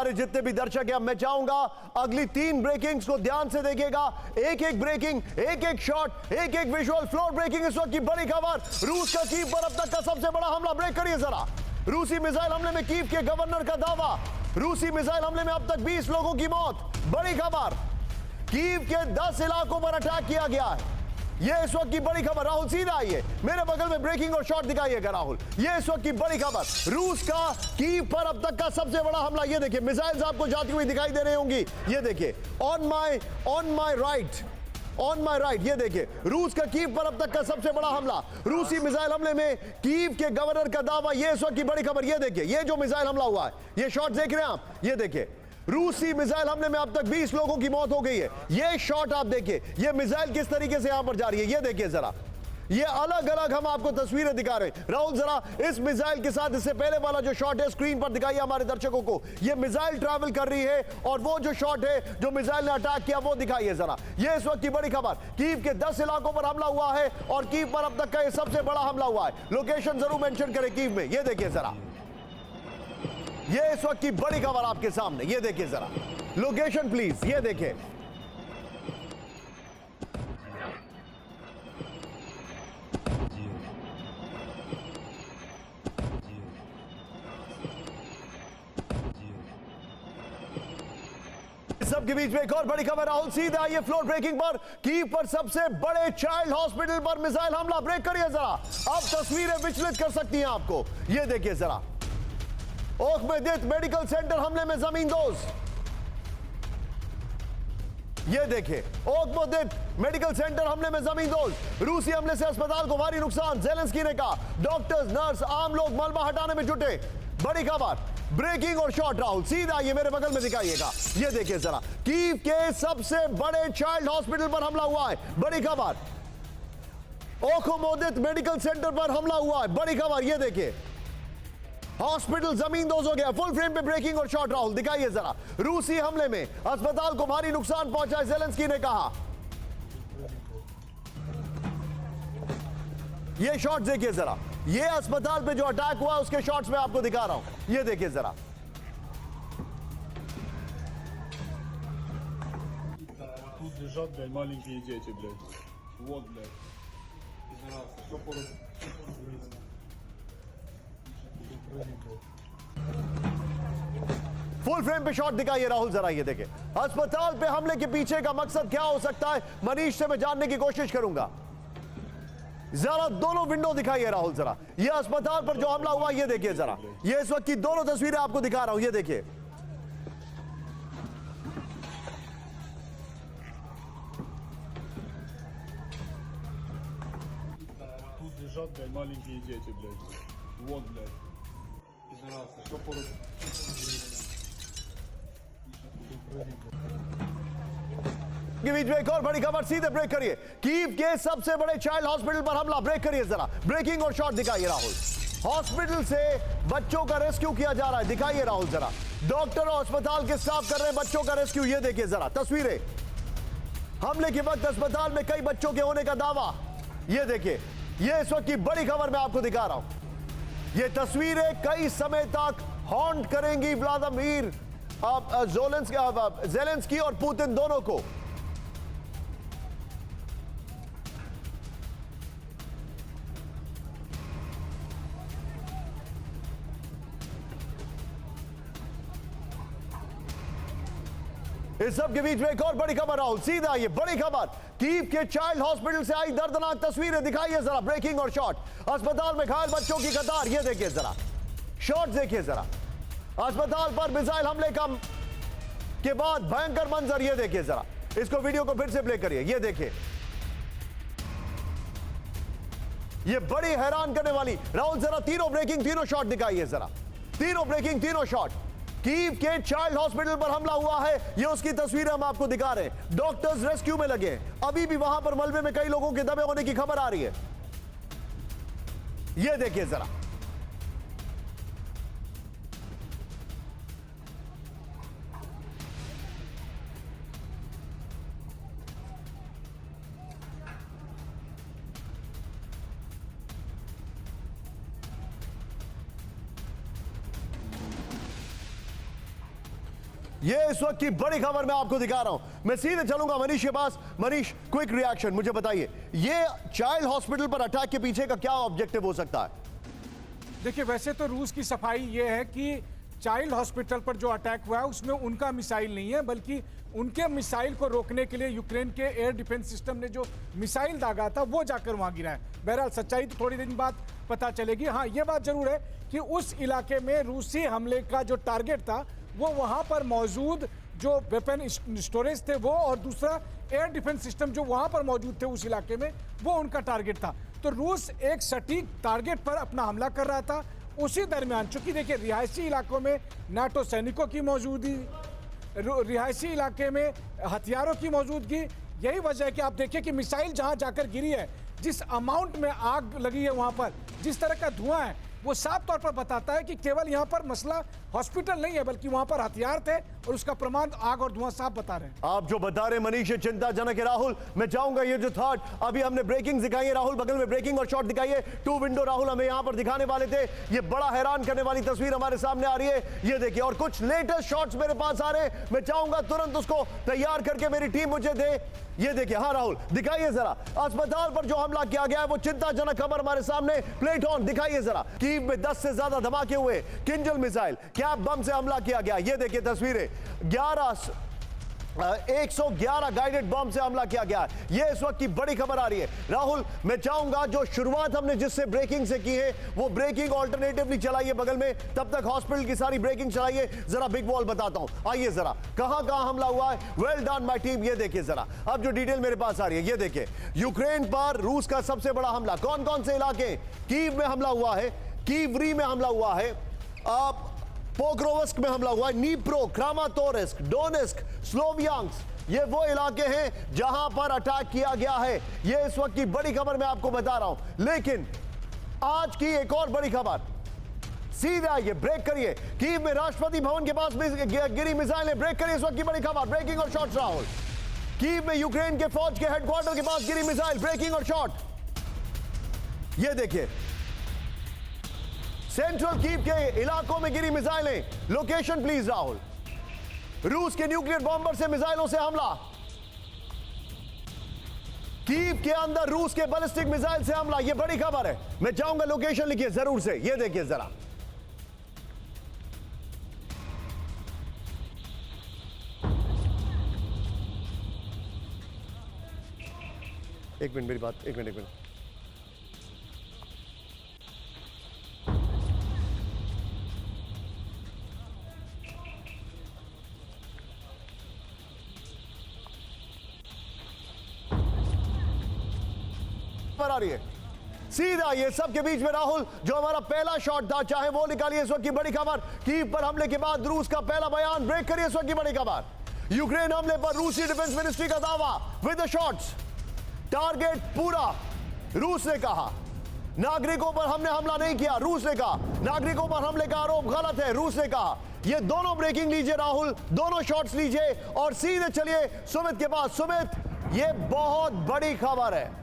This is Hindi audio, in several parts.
हमारे जितने भी दर्शक हैं, मैं चाहूंगा अगली 3 ब्रेकिंग्स को ध्यान से देखिएगा। एक एक ब्रेकिंग, एक एक शॉट, एक एक विजुअल। फ्लोर ब्रेकिंग इस वक्त की बड़ी खबर, रूस का कीव पर अब तक का सबसे बड़ा हमला। ब्रेक करिए जरा। रूसी मिसाइल हमले में कीव के गवर्नर का दावा। रूसी मिसाइल हमले में अब तक 20 लोगों की मौत। बड़ी खबर, कीव के 10 इलाकों पर अटैक किया गया है। यह इस वक्त की बड़ी खबर। राहुल सीधा आइए, मेरे बगल में ब्रेकिंग और शॉट दिखाइएगा राहुल। यह इस वक्त की बड़ी खबर, रूस का कीव पर अब तक का सबसे बड़ा हमला। यह देखिए, मिसाइल्स आपको जाती हुई दिखाई दे रही होंगी। यह देखिए, ऑन माई राइट, ये देखिए, रूस का कीव पर अब तक का सबसे बड़ा हमला। रूसी मिसाइल हमले में कीव के गवर्नर का दावा। यह इस वक्त की बड़ी खबर। यह देखिए, ये जो मिसाइल हमला हुआ है, ये शॉट देख रहे हैं आप। ये देखिए, रूसी मिसाइल हमले में अब तक 20 लोगों की मौत हो गई है। यह शॉट आप देखिए, यह मिसाइल किस तरीके से यहां पर जा रही है। यह देखिए जरा, ये अलग अलग हम आपको तस्वीरें दिखा रहे हैं। राहुल जरा इस मिसाइल के साथ इससे पहले वाला जो शॉट है स्क्रीन पर दिखाइए हमारे दर्शकों को। ये मिसाइल ट्रैवल कर रही है और वो जो शॉट है जो मिसाइल ने अटैक किया वो दिखाइए जरा। ये इस वक्त की बड़ी खबर, कीव के 10 इलाकों पर हमला हुआ है और कीव पर अब तक का ये सबसे बड़ा हमला हुआ है। लोकेशन जरूर मेंशन करें कीव में। ये देखिए जरा, ये इस वक्त की बड़ी खबर आपके सामने। ये देखिए जरा लोकेशन प्लीज। ये देखिए, सबके बीच में एक और बड़ी खबर। राहुल सीधा आइए फ्लोर ब्रेकिंग पर। कीव पर सबसे बड़े चाइल्ड हॉस्पिटल पर मिसाइल हमला। ब्रेक करिए जरा, अब तस्वीरें विचलित कर सकती हैं आपको। यह देखिए जरा, ओखमेदित मेडिकल सेंटर हमले में जमींदोज। यह देखिए, ओखमेदित मेडिकल सेंटर हमले में जमींदोज। रूसी हमले से अस्पताल को भारी नुकसान। जेलेंस्की ने कहा डॉक्टर्स, नर्स, आम लोग मलबा हटाने में जुटे। बड़ी खबर, ब्रेकिंग और शॉट। राहुल सीधा ये मेरे बगल में दिखाइएगा। ये देखिए जरा, कीव के सबसे बड़े चाइल्ड हॉस्पिटल पर हमला हुआ है। बड़ी खबर, ओखमेदित मेडिकल सेंटर पर हमला हुआ है। बड़ी खबर, ये देखिए, हॉस्पिटल जमींदोज हो गया। फुल फ्रेम पे ब्रेकिंग और शॉट। राहुल दिखाइए जरा, रूसी हमले में अस्पताल को भारी नुकसान पहुंचा है, जेलेंस्की ने कहा। ये शॉट देखिए जरा, ये अस्पताल पे जो अटैक हुआ उसके शॉट्स में आपको दिखा रहा हूं। ये देखिए जरा, Тут лежат, блядь, маленькие дети, блядь. Вот, блядь. Что फुल फ्रेम पे शॉट दिखाइए राहुल जरा। ये देखिए, अस्पताल पे हमले के पीछे का मकसद क्या हो सकता है, मनीष से मैं जानने की कोशिश करूंगा। जरा दोनों विंडो दिखाइए राहुल जरा। ये अस्पताल पर जो हमला हुआ ये देखिए जरा। ये इस वक्त की दोनों तस्वीरें आपको दिखा रहा हूं। ये देखिए, Тут лежат, блядь, маленькие дети, блядь. Вот, блядь. Что के बीच में एक और बड़ी खबर। सीधे ब्रेक करिए, कीव के सबसे बड़े चाइल्ड हॉस्पिटल पर हमला। ब्रेक करिए जरा, ब्रेकिंग और शॉट दिखाइए राहुल। हॉस्पिटल से बच्चों का रेस्क्यू किया जा रहा है। दिखाइए राहुल जरा, डॉक्टर और अस्पताल के स्टाफ कर रहे हैं बच्चों का रेस्क्यू। ये देखिए जरा तस्वीरें, हमले के वक्त अस्पताल में कई बच्चों के होने का दावा। ये देखिए, ये इस वक्त की बड़ी खबर मैं आपको दिखा रहा हूं। ये तस्वीरें कई समय तक हॉन्ट करेंगी व्लादिमीर जेलेंस्की और पुतिन दोनों को। इस सब के बीच में एक और बड़ी खबर। राहुल सीधा ये बड़ी खबर, कीव के चाइल्ड हॉस्पिटल से आई दर्दनाक तस्वीरें। दिखाइए जरा, ब्रेकिंग और शॉट। अस्पताल में घायल बच्चों की कतार। ये देखिए जरा, शॉट देखिए जरा, अस्पताल पर मिसाइल हमले के बाद भयंकर मंजर। ये देखिए जरा, इसको वीडियो को फिर से प्ले करिए। ये देखिए, ये बड़ी हैरान करने वाली। राहुल जरा तीनों ब्रेकिंग तीनों शॉट दिखाइए जरा, तीनों ब्रेकिंग तीनों शॉट। कीव के चाइल्ड हॉस्पिटल पर हमला हुआ है, ये उसकी तस्वीरें हम आपको दिखा रहे हैं। डॉक्टर्स रेस्क्यू में लगे हैं। अभी भी वहां पर मलबे में कई लोगों के दबे होने की खबर आ रही है। ये देखिए जरा, ये इस वक्त की बड़ी खबर मैं आपको दिखा रहा हूं। मैं सीधे चलूंगा मनीष के पास। मनीष, क्विक रिएक्शन मुझे बताइए, ये चाइल्ड हॉस्पिटल पर अटैक के पीछे का क्या ऑब्जेक्टिव हो सकता है? देखिए, वैसे तो रूस की सफाई ये है कि चाइल्ड हॉस्पिटल पर जो अटैक हुआ है उसमें उनका मिसाइल नहीं है, बल्कि उनके मिसाइल को रोकने के लिए यूक्रेन के एयर डिफेंस सिस्टम ने जो मिसाइल दागा था वो जाकर वहां गिरा है। बहरहाल सच्चाई तो थोड़ी दिन बाद पता चलेगी। हाँ, ये बात जरूर है कि उस इलाके में रूसी हमले का जो टारगेट था वो वहां पर मौजूद जो वेपन स्टोरेज थे वो, और दूसरा एयर डिफेंस सिस्टम जो वहां पर मौजूद थे उस इलाके में, वो उनका टारगेट था। तो रूस एक सटीक टारगेट पर अपना हमला कर रहा था। उसी दरमियान चूंकि देखिए रिहायशी इलाकों में नाटो सैनिकों की मौजूदगी, रिहायशी इलाके में हथियारों की मौजूदगी, यही वजह है कि आप देखिए कि मिसाइल जहां जाकर गिरी है, जिस अमाउंट में आग लगी है वहां पर, जिस तरह का धुआं है, वो साफ तौर पर बताता है कि केवल यहां पर मसला हॉस्पिटल नहीं है, बल्कि वहां पर हथियार थे और उसका प्रमाण आग और धुआं साफ बता रहे हैं। आप जो बता रहे मनीष ये चिंताजनक है। राहुल, मैं चाहूंगा ये जो थर्ड अभी हमने ब्रेकिंग दिखाई है, राहुल बगल में ब्रेकिंग और शॉट दिखाइए। 2 विंडो राहुल हमें यहां पर दिखाने वाले थे। ये बड़ा हैरान करने वाली तस्वीर हमारे सामने आ रही है, ये देखिए। और कुछ लेटेस्ट शॉट्स मेरे पास आ रहे हैं, मैं चाहूंगा तुरंत उसको तैयार करके मेरी टीम मुझे दे। ये देखिए, हाँ राहुल दिखाइए जरा, अस्पताल पर जो हमला किया गया है वो चिंताजनक खबर हमारे सामने। प्लेट ऑन दिखाइए जरा। कीव में 10 से ज्यादा धमाके हुए, किंजल मिसाइल, कैप बम से हमला किया गया। ये देखिए तस्वीरें, 111 गाइडेड बम से हमला किया गया। ये इस वक्त की बड़ी खबर आ रही है। राहुल, मैं चाहूंगा जो शुरुआत हमने जिससे ब्रेकिंग से की है वो ब्रेकिंग ऑल्टरनेटिवली चलाइए बगल में, तब तक हॉस्पिटल की सारी ब्रेकिंग चलाइए। जरा बिग वॉल बताता हूं, आइए जरा, कहां कहां हमला हुआ है। Well done my team. ये देखिए जरा, अब जो डिटेल मेरे पास आ रही है, ये देखिए, यूक्रेन पर रूस का सबसे बड़ा हमला। कौन कौन से इलाके? कीव में हमला हुआ है, कीवरी में हमला हुआ है, पोक्रोवस्क में हमला हुआ है, नीप्रो, क्रामाटोर्स्क, डोनेस्क, स्लोवियांस्क, ये वो इलाके हैं जहां पर अटैक किया गया है। ये इस वक्त की बड़ी खबर मैं आपको बता रहा हूं। लेकिन आज की एक और बड़ी खबर, सीधे आइए, ब्रेक करिए। कीव में राष्ट्रपति भवन के पास गिरी मिसाइलें, ब्रेक करिए इस वक्त की बड़ी खबर। ब्रेकिंग और शॉट राहुल। कीव में यूक्रेन के फौज के हेडक्वार्टर के पास गिरी मिसाइल, ब्रेकिंग और शॉट। ये देखिए, सेंट्रल कीव के इलाकों में गिरी मिसाइलें। Location please Rahul. रूस के न्यूक्लियर बॉम्बर से मिसाइलों से हमला। कीव के अंदर रूस के बैलिस्टिक मिसाइल से हमला। यह बड़ी खबर है। मैं चाहूंगा लोकेशन लिखिए जरूर से। यह देखिए जरा, एक मिनट मेरी बात, एक मिनट। आ रही है सीधा ये सबके बीच में राहुल, जो हमारा पहला शॉट था, चाहे वो निकालिए इस वक्त की बड़ी खबर। कीव पर हमले के बाद रूस का पहला बयान, ब्रेक करिए इस वक्त की बड़ी खबर। यूक्रेन हमले पर रूसी डिफेंस मिनिस्ट्री का दावा विद द शॉट्स। टारगेट पूरा, रूस ने कहा। नागरिकों पर हमने हमला नहीं किया, रूस ने कहा। नागरिकों पर हमले का आरोप गलत है, रूस ने कहा। ये दोनों ब्रेकिंग लीजिए राहुल, दोनों शॉट्स लीजिए और सीधे चलिए सुमित के पास। सुमित, ये बहुत बड़ी खबर है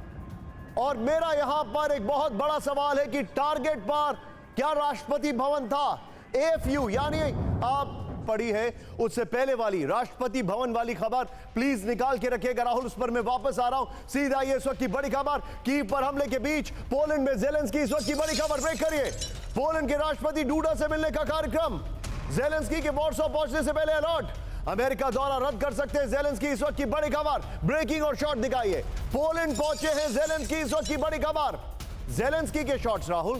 और मेरा यहां पर एक बहुत बड़ा सवाल है कि टारगेट पर क्या राष्ट्रपति भवन था? एएफयू, यानी आप पढ़ी है उससे पहले वाली राष्ट्रपति भवन वाली खबर, प्लीज निकाल के रखिएगा राहुल। उस पर मैं वापस आ रहा हूं। सीधा ये इस वक्त की बड़ी खबर, कीव पर हमले के बीच पोलैंड में ज़ेलेंस्की, इस वक्त की बड़ी खबर, ब्रेक करिए। पोलैंड के राष्ट्रपति डूडा से मिलने का कार्यक्रम। ज़ेलेंस्की के वॉर्सो पहुंचने से पहले अलर्ट, अमेरिका दौरा रद्द कर सकते हैं ज़ेलेंस्की, इस वक्त की बड़ी खबर। ब्रेकिंग और शॉट दिखाइए। पोलैंड पहुंचे हैं ज़ेलेंस्की, इस वक्त की बड़ी खबर। ज़ेलेंस्की के शॉट्स राहुल।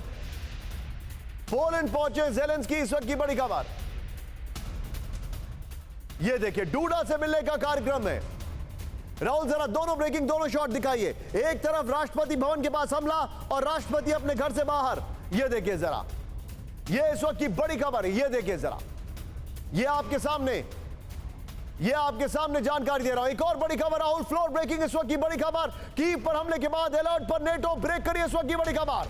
पोलैंड पहुंचे ज़ेलेंस्की, इस वक्त की बड़ी खबर। ये देखिए, डूडा से मिलने का कार्यक्रम है। राहुल जरा दोनों ब्रेकिंग, दोनों शॉट दिखाइए। एक तरफ राष्ट्रपति भवन के पास हमला और राष्ट्रपति अपने घर से बाहर। ये देखिए जरा, ये इस वक्त की बड़ी खबर है। ये देखिए जरा, ये आपके सामने जानकारी दे रहा हूं। एक और बड़ी खबर राहुल, फ्लोर ब्रेकिंग, इस वक्त की बड़ी खबर। कीव पर हमले के बाद अलर्ट पर नेटो, ब्रेक करिए इस वक्त की बड़ी खबर।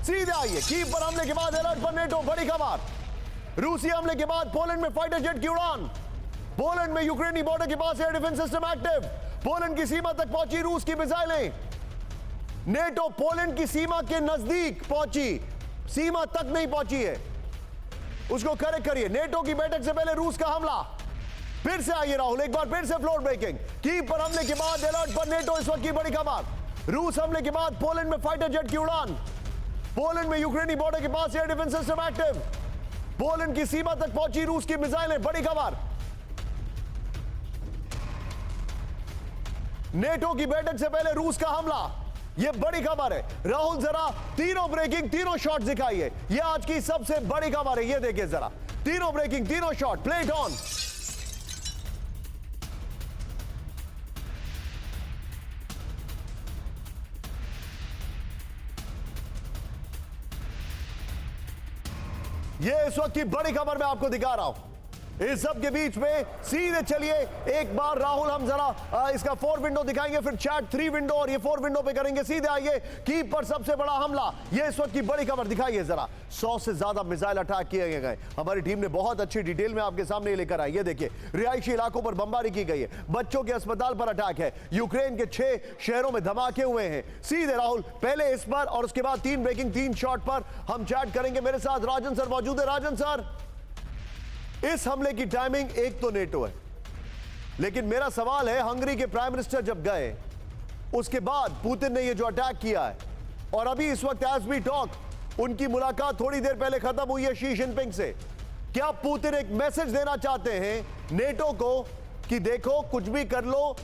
सीधे आइए, कीव पर हमले के बाद अलर्ट पर नेटो, बड़ी खबर। रूसी हमले के बाद पोलैंड में फाइटर जेट की उड़ान। पोलैंड में यूक्रेनी बॉर्डर के पास air defence system active. Poland की सीमा तक पहुंची रूस की मिसाइलें। नेटो पोलैंड की सीमा के नजदीक पहुंची, सीमा तक नहीं पहुंची है, उसको करेक्ट करिए। नेटो की बैठक से पहले रूस का हमला। फिर से आइए राहुल, एक बार फिर से फ्लोर ब्रेकिंग। की पर हमले के बाद अलर्ट पर नेटो, इस वक्त की बड़ी खबर। रूस हमले के बाद पोलैंड में फाइटर जेट की उड़ान। पोलैंड में यूक्रेनी बॉर्डर के पास air defence system active. Poland की सीमा तक पहुंची रूस की मिसाइलें, बड़ी खबर। नेटो की बैठक से पहले रूस का हमला, यह बड़ी खबर है। राहुल जरा तीनों ब्रेकिंग, तीनों शॉट दिखाइए, यह आज की सबसे बड़ी खबर है। यह देखिए जरा, तीनों ब्रेकिंग, तीनों शॉट, प्लेट ऑन। ये इस वक्त की बड़ी खबर मैं आपको दिखा रहा हूं। इस सब के बीच में सीधे चलिए एक बार राहुल, हम जरा इसका 4 विंडो दिखाएंगे, फिर चैट 3 विंडो और ये 4 विंडो पे करेंगे। सीधे आइए, की पर सबसे बड़ा हमला, ये इस वक्त की बड़ी खबर दिखाइए जरा। 100 से ज्यादा मिसाइल अटैक किए गए। हमारी टीम ने बहुत अच्छी डिटेल में आपके सामने लेकर आई। ये देखिए, रिहायशी इलाकों पर बमबारी की गई है, बच्चों के अस्पताल पर अटैक है, यूक्रेन के 6 शहरों में धमाके हुए हैं। सीधे राहुल, पहले इस पर और उसके बाद 3 ब्रेकिंग, 3 शॉट पर हम चैट करेंगे। मेरे साथ राजन सर मौजूद है। राजन सर, इस हमले की टाइमिंग एक तो नेटो है, लेकिन मेरा सवाल है, हंगरी के प्राइम मिनिस्टर जब गए उसके बाद पुतिन ने ये जो अटैक किया है, और अभी इस वक्त एज वी टॉक उनकी मुलाकात थोड़ी देर पहले खत्म हुई है शी जिनपिंग से। क्या पुतिन एक मैसेज देना चाहते हैं नेटो को कि देखो कुछ भी कर लो,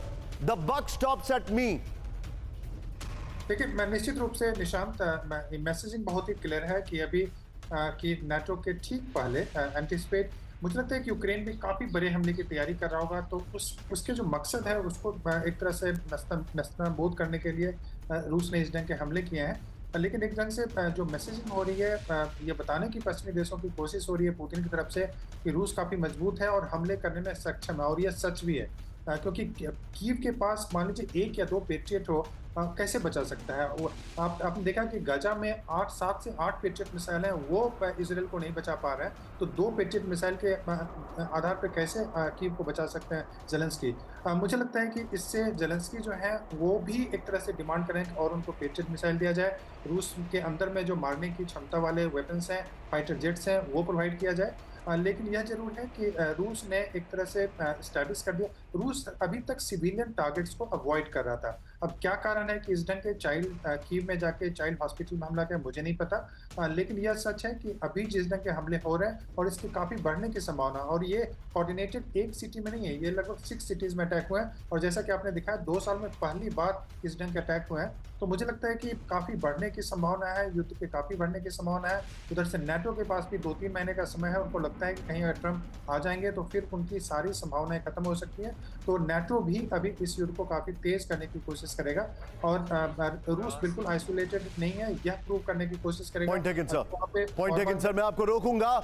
the buck stops at me? देखिए, मैं निश्चित रूप से निशांत, मैसेजिंग बहुत ही क्लियर है कि अभी कि नाटो के ठीक पहले एंटिसिपेट, मुझे लगता है कि यूक्रेन भी काफ़ी बड़े हमले की तैयारी कर रहा होगा, तो उसके जो मकसद है उसको एक तरह से नस्तनाबूद करने के लिए रूस ने इस ढंग के हमले किए हैं। लेकिन एक ढंग से जो मैसेजिंग हो रही है, ये बताने की पश्चिमी देशों की कोशिश हो रही है पुतिन की तरफ से कि रूस काफ़ी मजबूत है और हमले करने में सक्षम है, और यह सच भी है। क्योंकि कीव के पास मान लीजिए 1 या 2 पेट्रियट हो, कैसे बचा सकता है वो? आपने देखा कि गाजा में 7 से 8 पेट्रियट मिसाइल हैं, वो इसराइल को नहीं बचा पा रहे हैं, तो 2 पेट्रियट मिसाइल के आधार पर कैसे कीव को बचा सकते हैं जेलेंस्की? मुझे लगता है कि इससे जेलेंस्की जो है वो भी एक तरह से डिमांड करें और उनको पेट्रियट मिसाइल दिया जाए। रूस के अंदर में जो मारने की क्षमता वाले वेपन्स हैं, फाइटर जेट्स हैं, वो प्रोवाइड किया जाए। लेकिन यह जरूर है कि रूस ने एक तरह से स्टैब्लिश कर दिया, रूस अभी तक सिविलियन टारगेट्स को अवॉइड कर रहा था। अब क्या कारण है कि इस ढंग के कीव में जाके चाइल्ड हॉस्पिटल में हमला किया, मुझे नहीं पता। लेकिन यह सच है कि अभी जिस ढंग के हमले हो रहे हैं और इसकी काफ़ी बढ़ने की संभावना, और ये कोऑर्डिनेटेड एक सिटी में नहीं है, ये लगभग 6 सिटीज़ में अटैक हुए हैं, और जैसा कि आपने दिखाया 2 साल में पहली बार इस ढंग के अटैक हुए हैं। तो मुझे लगता है कि काफ़ी बढ़ने की संभावना है, युद्ध के काफ़ी बढ़ने की संभावना है। उधर से नाटो के पास भी 2-3 महीने का समय है, उनको लगता है कि कहीं अगर ट्रंप आ जाएंगे तो फिर उनकी सारी संभावनाएं खत्म हो सकती हैं। तो नाटो भी अभी इस युद्ध को काफ़ी तेज करने की कोशिश करेगा, और रूस बिल्कुल आइसोलेटेड नहीं है, यह प्रूव करने की कोशिश करेगा। पॉइंट टेकन सर, मैं आपको रोकूंगा।